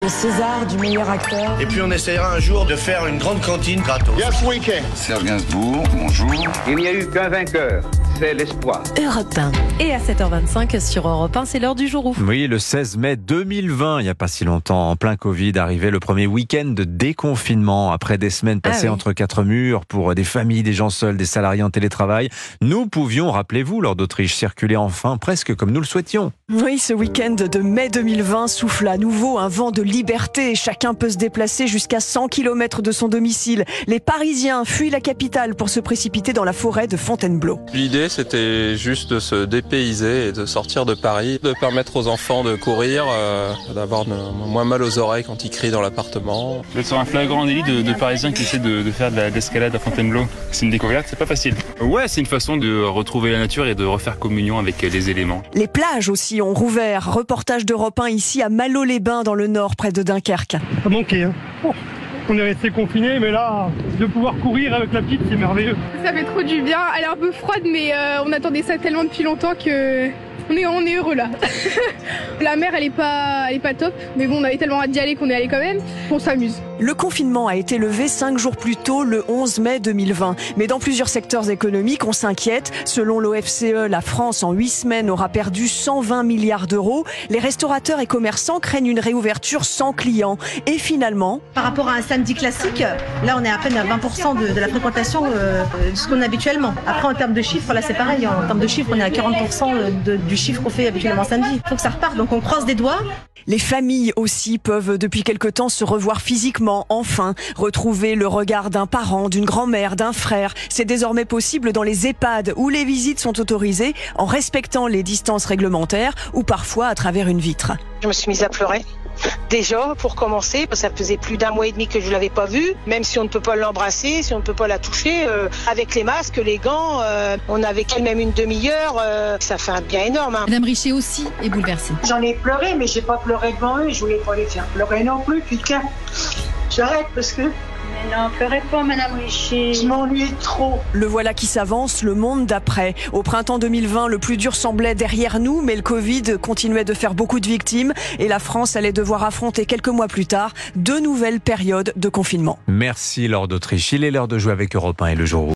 César du meilleur acteur. Et puis on essayera un jour de faire une grande cantine gratos. Yes, we can. Serge Gainsbourg, bonjour. Il n'y a eu qu'un vainqueur, c'est l'espoir. Europe 1. Et à 7h25 sur Europe 1, c'est l'heure du jour où. Oui, le 16 mai 2020, il n'y a pas si longtemps, en plein Covid, arrivait le premier week-end de déconfinement. Après des semaines passées entre quatre murs pour des familles, des gens seuls, des salariés en télétravail, nous pouvions, rappelez-vous, lors d'Autriche, circuler enfin presque comme nous le souhaitions. Oui, ce week-end de mai 2020 souffle à nouveau un vent de liberté. Chacun peut se déplacer jusqu'à 100 km de son domicile. Les Parisiens fuient la capitale pour se précipiter dans la forêt de Fontainebleau. L'idée, c'était juste de se dépayser et de sortir de Paris, de permettre aux enfants de courir, d'avoir moins mal aux oreilles quand ils crient dans l'appartement. D'être sur un flagrant délit de Parisiens qui essaient de faire de l'escalade à Fontainebleau. C'est une découverte, c'est pas facile. Ouais, c'est une façon de retrouver la nature et de refaire communion avec les éléments. Les plages aussi ont rouvert. Reportage d'Europe 1 ici à Malo-les-Bains dans le nord, près de Dunkerque. Ça manquait, hein. On est resté confinés, mais là, de pouvoir courir avec la petite, c'est merveilleux. Ça fait trop du bien. Elle est un peu froide, mais on attendait ça tellement depuis longtemps que on est heureux là. La mer, elle est pas top, mais bon, on avait tellement hâte d'y aller qu'on est allé quand même. On s'amuse. Le confinement a été levé 5 jours plus tôt, le 11 mai 2020. Mais dans plusieurs secteurs économiques, on s'inquiète. Selon l'OFCE, la France, en 8 semaines, aura perdu 120 milliards d'euros. Les restaurateurs et commerçants craignent une réouverture sans clients. Et finalement... Par rapport à un samedi classique, là, on est à peine à 20% de la fréquentation de ce qu'on a habituellement. Après, en termes de chiffres, là, c'est pareil. En termes de chiffres, on est à 40% du chiffre qu'on fait habituellement samedi. Il faut que ça reparte, donc on croise des doigts. Les familles aussi peuvent depuis quelque temps se revoir physiquement, enfin, retrouver le regard d'un parent, d'une grand-mère, d'un frère. C'est désormais possible dans les EHPAD où les visites sont autorisées en respectant les distances réglementaires ou parfois à travers une vitre. Je me suis mise à pleurer. Déjà, pour commencer, ça faisait plus d'1 mois et demi que je l'avais pas vue. Même si on ne peut pas l'embrasser, si on ne peut pas la toucher, avec les masques, les gants, on avait qu'elle même une demi-heure. Ça fait un bien énorme. Hein. Madame Richer aussi est bouleversée. J'en ai pleuré, mais j'ai pas pleuré devant eux. Je voulais pas les faire pleurer non plus. Putain, j'arrête parce que... Mais non, pleurez pas, Madame Richer. Je m'ennuie trop. Le voilà qui s'avance, le monde d'après. Au printemps 2020, le plus dur semblait derrière nous, mais le Covid continuait de faire beaucoup de victimes et la France allait devoir affronter quelques mois plus tard 2 nouvelles périodes de confinement. Merci Laure d'Autriche. Il est l'heure de jouer avec Europe 1 et le jour où.